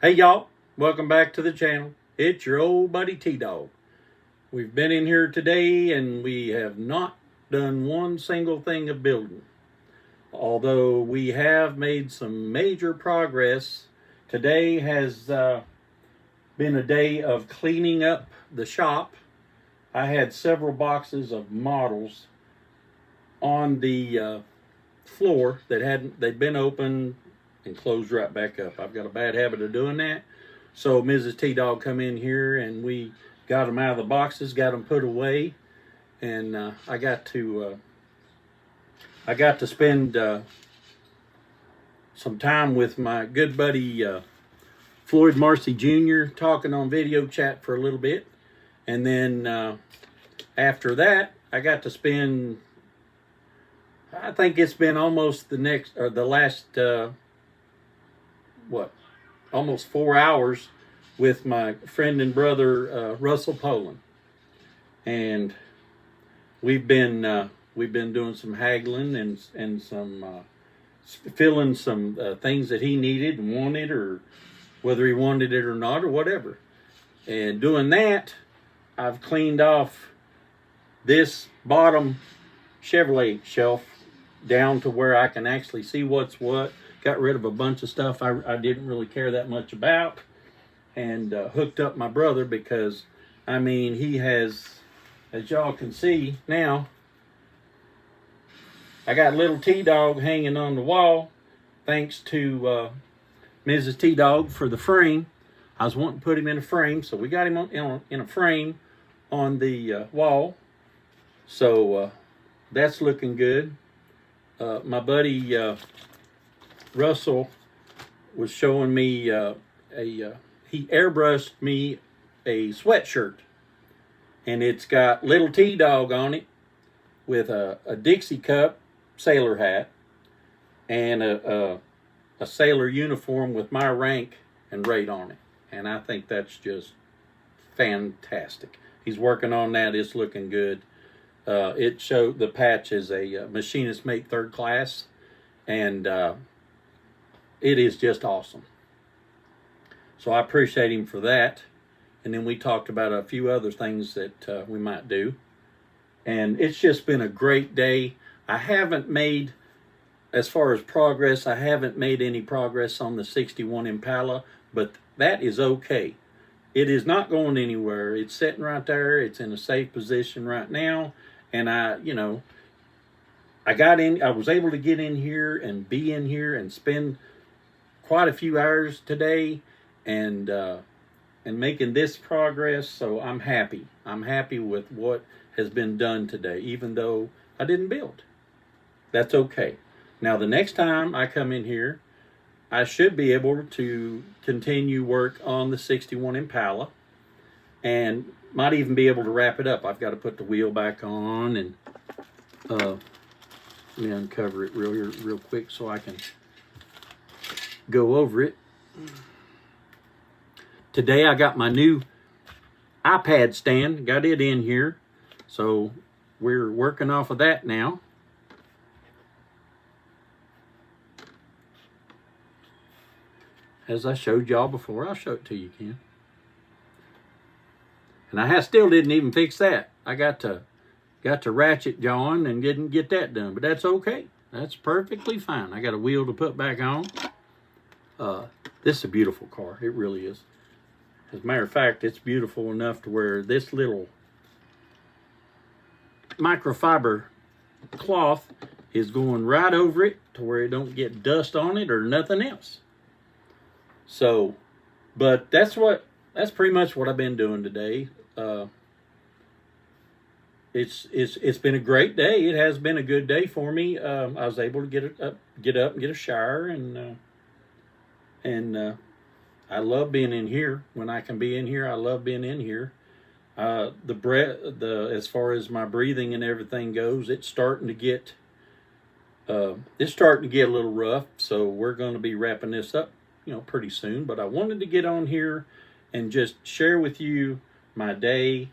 Hey y'all, welcome back to the channel. It's your old buddy T-Dawg. We've been in here today and we have not done one single thing of building. Although we have made some major progress. Today has been a day of cleaning up the shop. I had several boxes of models on the floor that they'd been opened and closed right back up. I've got a bad habit of doing that. So Mrs. T-Dawg come in here and we got them out of the boxes, got them put away, and I got to spend some time with my good buddy Floyd Marcy Jr. talking on video chat for a little bit, and then after that I got to spend, I think it's been almost the last almost 4 hours with my friend and brother Russell Poland, and we've been doing some haggling and some filling some things that he needed and wanted, or whether he wanted it or not, or whatever. And doing that, I've cleaned off this bottom Chevrolet shelf down to where I can actually see what's what. Got rid of a bunch of stuff I didn't really care that much about, and hooked up my brother because, I mean, he has, as y'all can see now, I got little T-Dawg hanging on the wall, thanks to Mrs. T-Dawg for the frame. I was wanting to put him in a frame, so we got him in a frame on the wall. So that's looking good. My buddy Russell was showing me he airbrushed me a sweatshirt, and it's got little T-Dawg on it with a Dixie cup sailor hat and a sailor uniform with my rank and rate on it, and I think that's just fantastic. He's working on that. It's looking good. It showed the patch is a machinist mate 3rd class, and it is just awesome. So I appreciate him for that. And then we talked about a few other things that we might do. And it's just been a great day. I haven't made, as far as progress, I haven't made any progress on the 61 Impala, but that is okay. It is not going anywhere. It's sitting right there. It's in a safe position right now. And I was able to get in here and be in here and spend quite a few hours today, and making this progress. So I'm happy. I'm happy with what has been done today, even though I didn't build. That's okay. Now the next time I come in here, I should be able to continue work on the 61 Impala, and might even be able to wrap it up. I've got to put the wheel back on, and let me uncover it real quick so I can go over it. Today I got my new iPad stand, got it in here, so we're working off of that now. As I showed y'all before, I'll show it to you again. And I still didn't even fix that. I got to ratchet jawing and didn't get that done, but that's okay. That's perfectly fine. I got a wheel to put back on. This is a beautiful car. It really is. As a matter of fact, it's beautiful enough to where this little microfiber cloth is going right over it to where it don't get dust on it or nothing else. So, but that's pretty much what I've been doing today. It's been a great day. It has been a good day for me. I was able to get up and get a shower, and I love being in here. When I can be in here, I love being in here. As far as my breathing and everything goes, it's starting to get a little rough. So we're going to be wrapping this up, pretty soon. But I wanted to get on here and just share with you my day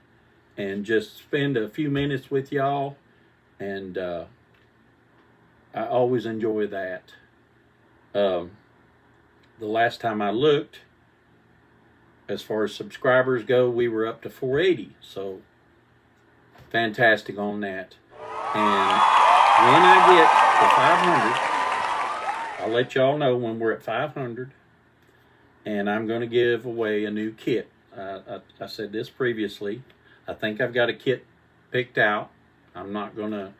and just spend a few minutes with y'all. And I always enjoy that. The last time I looked, As far as subscribers go, we were up to 480. So fantastic on that. And when I get to 500, I'll let y'all know when we're at 500. And I'm going to give away a new kit. I said this previously. I think I've got a kit picked out. I'm not gonna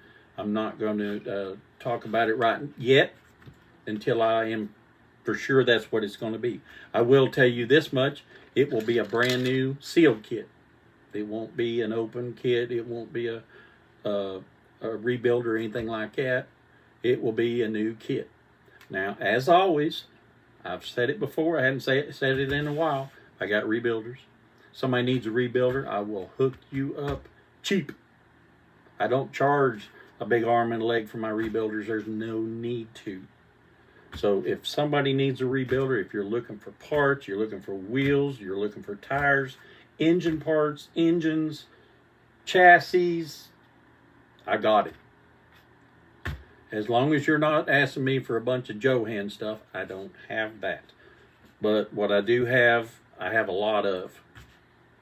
talk about it right yet until I am for sure that's what it's going to be. I will tell you this much: it will be a brand new sealed kit. It won't be an open kit. It won't be a rebuild or anything like that. It will be a new kit. Now, as always, I've said it before. I hadn't said it in a while. I got rebuilders. Somebody needs a rebuilder, I will hook you up cheap. I don't charge a big arm and a leg for my rebuilders. There's no need to. So if somebody needs a rebuilder, if you're looking for parts, you're looking for wheels, you're looking for tires, engine parts, engines, chassis, I got it. As long as you're not asking me for a bunch of Johan stuff, I don't have that. But what I do have, I have a lot of,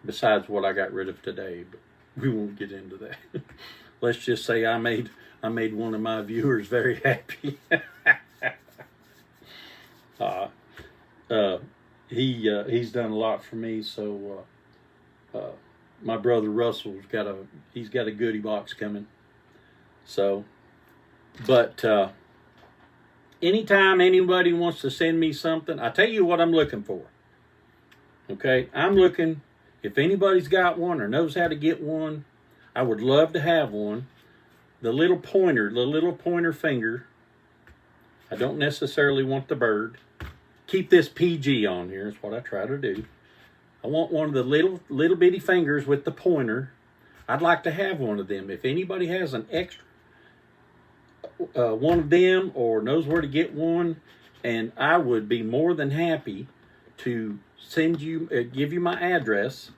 besides what I got rid of today, but we won't get into that. Let's just say I made one of my viewers very happy. He's done a lot for me, so my brother Russell's got a goodie box coming. So, but anytime anybody wants to send me something, I tell you what I'm looking for. Okay, I'm looking, if anybody's got one or knows how to get one, I would love to have one. The little pointer finger. I don't necessarily want the bird. Keep this PG on here is what I try to do. I want one of the little bitty fingers with the pointer. I'd like to have one of them. If anybody has an extra one of them or knows where to get one, and I would be more than happy to send you, give you my address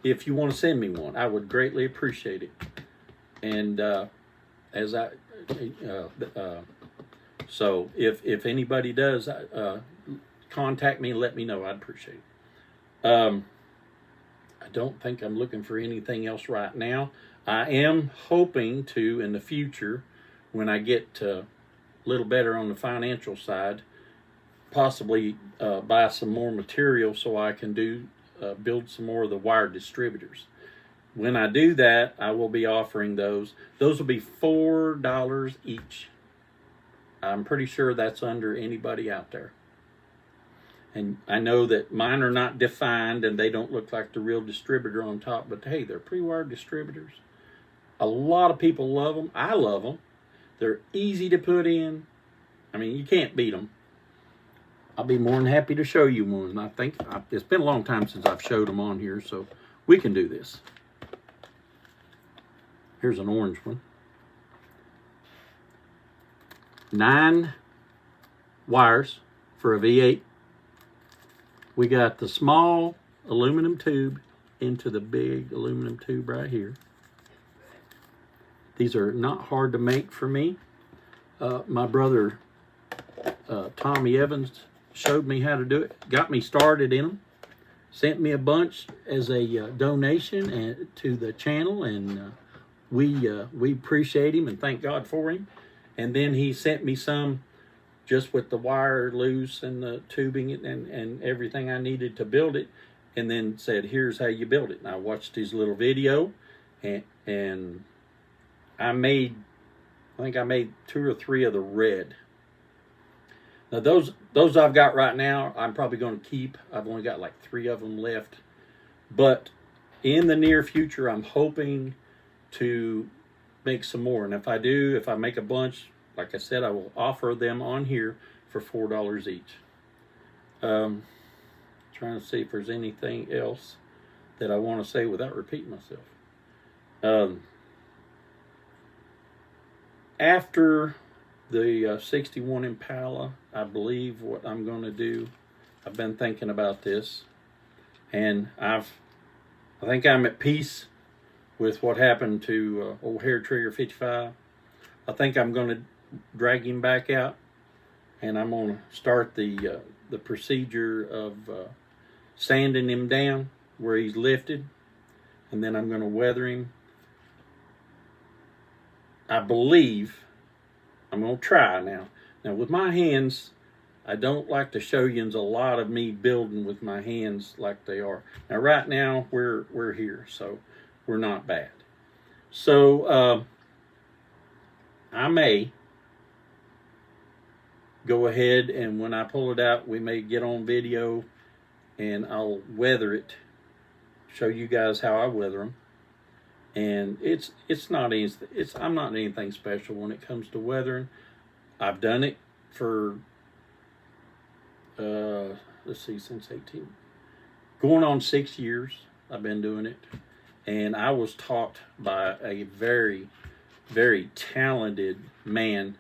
if you want to send me one. I would greatly appreciate it. And so if anybody does, contact me and let me know. I'd appreciate it. I don't think I'm looking for anything else right now. I am hoping to, in the future, when I get a little better on the financial side, possibly buy some more material so I can build some more of the wire distributors. When I do that, I will be offering those. Those will be $4 each. I'm pretty sure that's under anybody out there. And I know that mine are not defined and they don't look like the real distributor on top, but hey, they're pre-wired distributors. A lot of people love them. I love them. They're easy to put in. I mean, you can't beat them. I'll be more than happy to show you one. I think it's been a long time since I've showed them on here, so we can do this. Here's an orange one. 9 wires for a V8. We got the small aluminum tube into the big aluminum tube right here. These are not hard to make for me. My brother Tommy Evans showed me how to do it, got me started in them, sent me a bunch as a donation to the channel, and we appreciate him and thank God for him. And then he sent me some just with the wire loose and the tubing and everything I needed to build it, and then said, here's how you build it. And I watched his little video, and I think I made 2 or 3 of the red. Now those I've got right now, I'm probably going to keep. I've only got like 3 of them left. But in the near future, I'm hoping to make some more. And if I do, if I make a bunch, like I said, I will offer them on here for $4 each. Trying to see if there's anything else that I want to say without repeating myself. After the 61 Impala, I believe what I'm going to do, I've been thinking about this, and I think I'm at peace with what happened to old Hairtrigger 55. I think I'm going to drag him back out, and I'm going to start the procedure of sanding him down where he's lifted, and then I'm going to weather him. I believe I'm going to try now. Now with my hands, I don't like to show you a lot of me building with my hands like they are. Now right now we're here, so we're not bad. So I may go ahead, and when I pull it out, we may get on video and I'll weather it, show you guys how I weather them. And it's not anything, I'm not anything special when it comes to weathering. I've done it for let's see, since 18, going on 6 years I've been doing it. And I was taught by a very, very talented man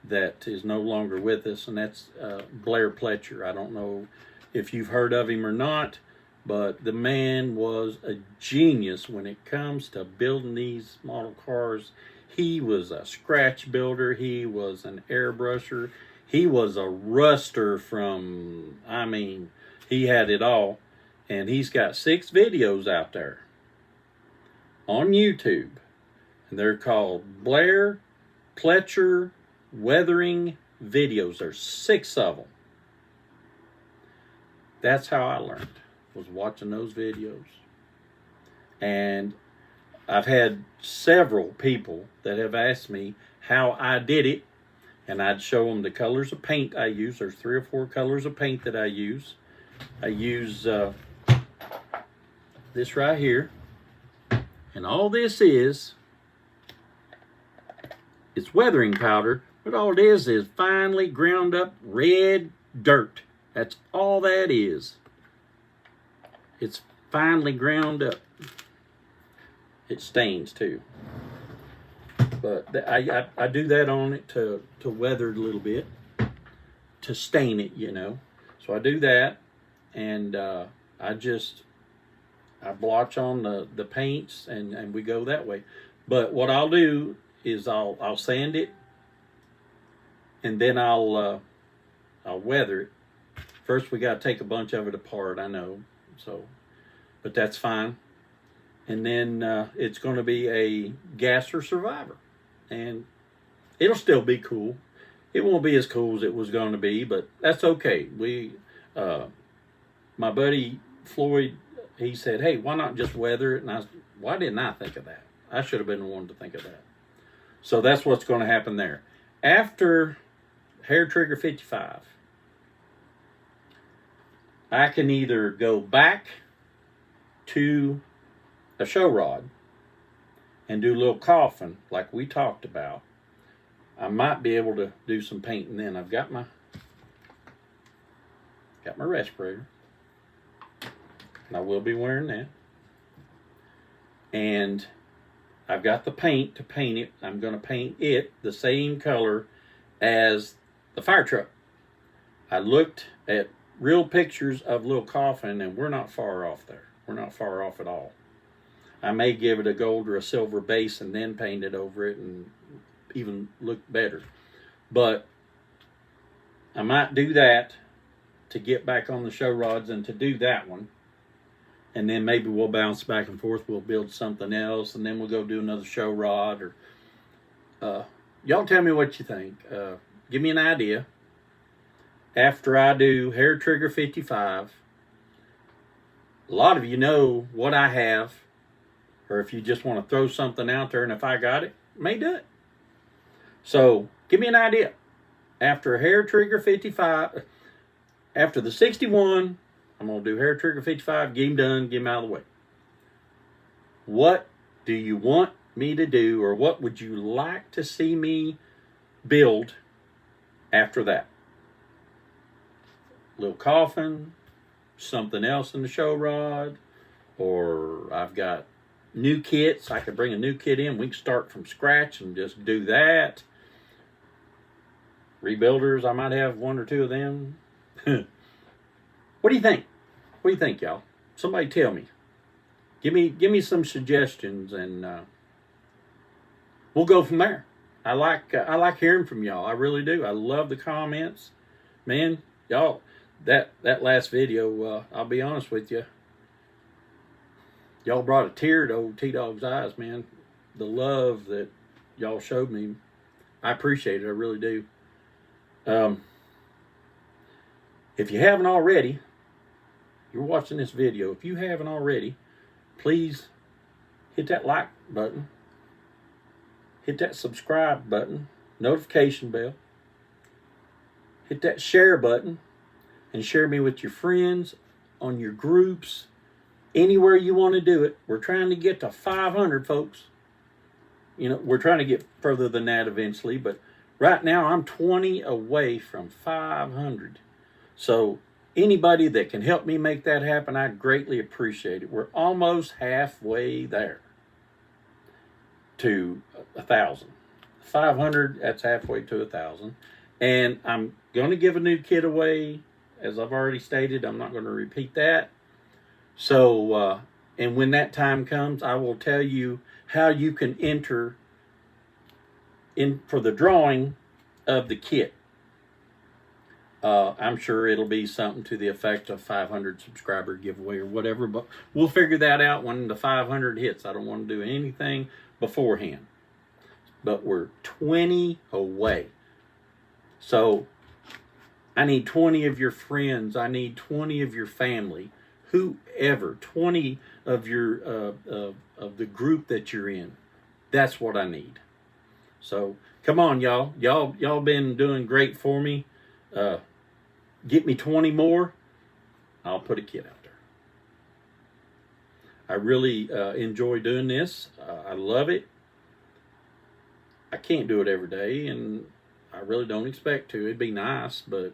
that is no longer with us, and that's Blair Pletcher. I don't know if you've heard of him or not, but the man was a genius when it comes to building these model cars. He was a scratch builder, he was an airbrusher, he was a ruster from, I mean, he had it all. And he's got 6 videos out there on YouTube, and they're called Blair Pletcher Weathering Videos. There's 6 of them. That's how I learned, was watching those videos. And I've had several people that have asked me how I did it, and I'd show them the colors of paint I use. There's 3 or 4 colors of paint that I use. I use this right here, and all this is, it's weathering powder, but all it is finely ground up red dirt. That's all that is. It's finely ground up. It stains too, but I do that on it to weather it a little bit, to stain it, you know. So I do that, and I blotch on the paints, and we go that way. But what I'll do is I'll sand it, and then I'll weather it. First we got to take a bunch of it apart, I know, so, but that's fine. And then it's going to be a Gasser Survivor, and it'll still be cool. It won't be as cool as it was going to be, but that's okay. My buddy Floyd, he said, hey, why not just weather it? And why didn't I think of that? I should have been the one to think of that. So that's what's going to happen there. After Hairtrigger 55, I can either go back to a show rod and do a little coffin like we talked about. I might be able to do some painting then. I've got my respirator, and I will be wearing that. And I've got the paint to paint it. I'm going to paint it the same color as the fire truck. I looked at real pictures of Little Coffin, and we're not far off there. We're not far off at all. I may give it a gold or a silver base and then paint it over it and even look better. But I might do that to get back on the show rods and to do that one. And then maybe we'll bounce back and forth. We'll build something else, and then we'll go do another show rod. Or y'all tell me what you think. Give me an idea. After I do Hairtrigger 55, a lot of you know what I have, or if you just want to throw something out there, and if I got it, may do it. So give me an idea. After Hairtrigger 55, after the 61, I'm going to do Hairtrigger 55, get him done, get him out of the way. What do you want me to do, or what would you like to see me build after that? Little coffin, something else in the show rod, or I've got new kits. I could bring a new kit in. We can start from scratch and just do that. Rebuilders, I might have 1 or 2 of them. What do you think? What do you think, y'all? Somebody tell me. Give me some suggestions, and we'll go from there. I like hearing from y'all. I really do. I love the comments, man. Y'all, that last video, I'll be honest with you, y'all brought a tear to old T-Dawg's eyes, man. The love that y'all showed me, I appreciate it. I really do. If you haven't already, you're watching this video. If you haven't already, please hit that like button. Hit that subscribe button, notification bell. Hit that share button and share me with your friends, on your groups, anywhere you want to do it. We're trying to get to 500, folks. You know, we're trying to get further than that eventually, but right now I'm 20 away from 500. So anybody that can help me make that happen, I greatly appreciate it. We're almost halfway there to 1,000. 500, that's halfway to 1,000. And I'm going to give a new kit away. As I've already stated, I'm not going to repeat that. So, and when that time comes, I will tell you how you can enter in for the drawing of the kit. I'm sure it'll be something to the effect of 500 subscriber giveaway or whatever, but we'll figure that out when the 500 hits. I don't want to do anything beforehand. But we're 20 away. So I need 20 of your friends. I need 20 of your family, whoever, 20 of your of the group that you're in. That's what I need. So come on, y'all. Y'all been doing great for me. Get me 20 more. I'll put a kit out there. I really enjoy doing this. I love it. I can't do it every day, and I really don't expect to. It'd be nice, but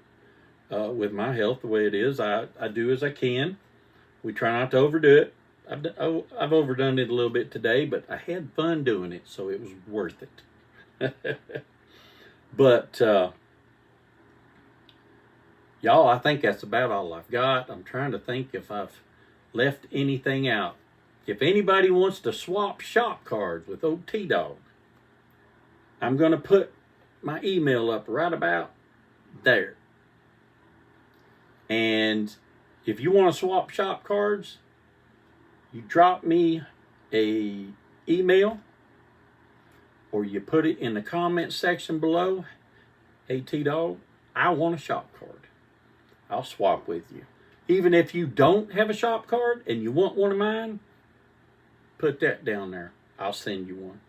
with my health the way it is, I do as I can. We try not to overdo it. I've overdone it a little bit today, but I had fun doing it, so it was worth it. But y'all, I think that's about all I've got. I'm trying to think if I've left anything out. If anybody wants to swap shop cards with old T-Dawg, I'm going to put my email up right about there. And if you want to swap shop cards, you drop me a email or you put it in the comment section below. Hey, T-Dawg, I want a shop card. I'll swap with you. Even if you don't have a shop card and you want one of mine, put that down there. I'll send you one.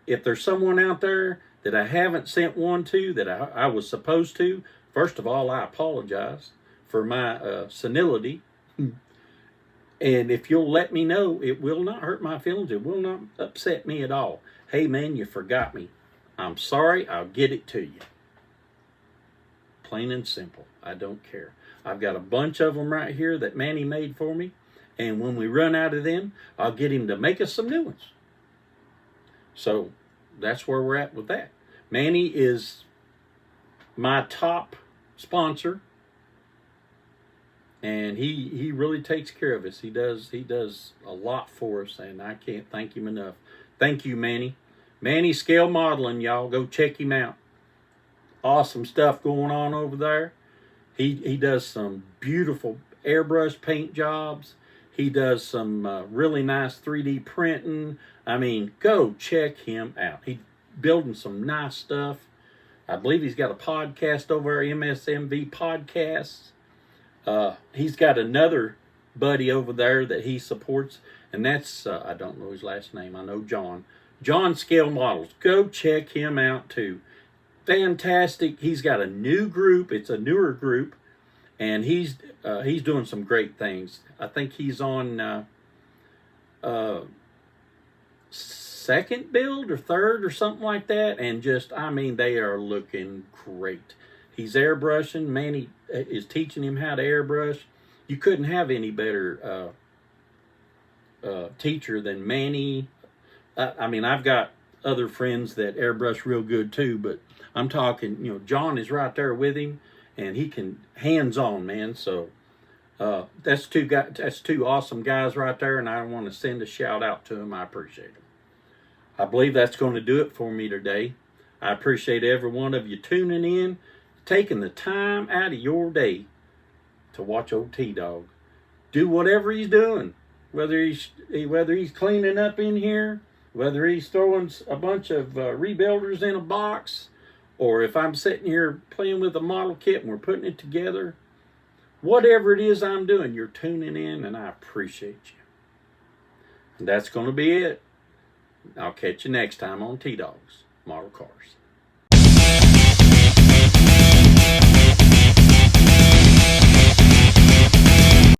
If there's someone out there that I haven't sent one to that I was supposed to, first of all, I apologize for my senility. And if you'll let me know, it will not hurt my feelings. It will not upset me at all. Hey, man, you forgot me. I'm sorry. I'll get it to you. Plain and simple. I don't care. I've got a bunch of them right here that Manny made for me. And when we run out of them, I'll get him to make us some new ones. So that's where we're at with that. Manny is my top sponsor. And he really takes care of us. He does a lot for us, and I can't thank him enough. Thank you, Manny. Manny Scale Modeling, y'all. Go check him out. Awesome stuff going on over there. He does some beautiful airbrush paint jobs. He does some really nice 3D printing. I mean, go check him out. He's building some nice stuff. I believe he's got a podcast over at MSMV Podcasts. He's got another buddy over there that he supports, and that's, I don't know his last name. I know John. John Scale Models. Go check him out too. Fantastic. He's got a new group. It's a newer group, and he's doing some great things. I think he's on second build or third or something like that, and just, I mean, they are looking great. He's airbrushing. Manny is teaching him how to airbrush. You couldn't have any better teacher than Manny. I mean, I've got other friends that airbrush real good too, but I'm talking, John is right there with him, and he can hands-on, man. So that's two awesome guys right there, and I want to send a shout out to them. I appreciate them. I believe that's going to do it for me today. I appreciate every one of you tuning in. taking the time out of your day to watch old T-Dawg do whatever he's doing. Whether he's cleaning up in here, whether he's throwing a bunch of rebuilders in a box, or if I'm sitting here playing with a model kit and we're putting it together, whatever it is I'm doing, you're tuning in, and I appreciate you. And that's going to be it. I'll catch you next time on T-Dawg's Model Cars.